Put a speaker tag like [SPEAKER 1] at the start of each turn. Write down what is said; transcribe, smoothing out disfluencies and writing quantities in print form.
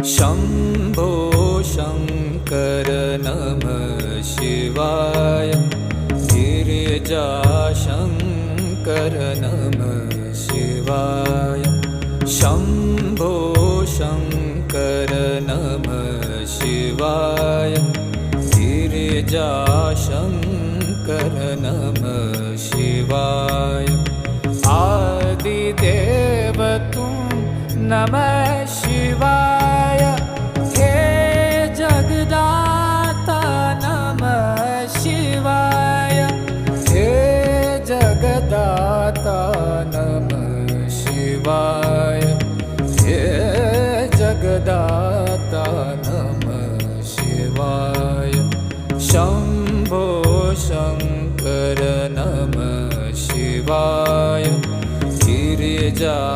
[SPEAKER 1] शम्भो शङ्कर नमः शिवाय। गिरिजाशङ्कर नमः शिवाय। शम्भो शङ्कर नमः शिवाय। गिरिजाशङ्कर नमः शिवाय। आदिदेव तुम नमः शिवाय। हे जगदाता नमः शिवाय। हे जगदाता नमः शिवाय। हे जगदाता नमः शिवाय। शम्भो शङ्कर नमः शिवाय। गिरिजा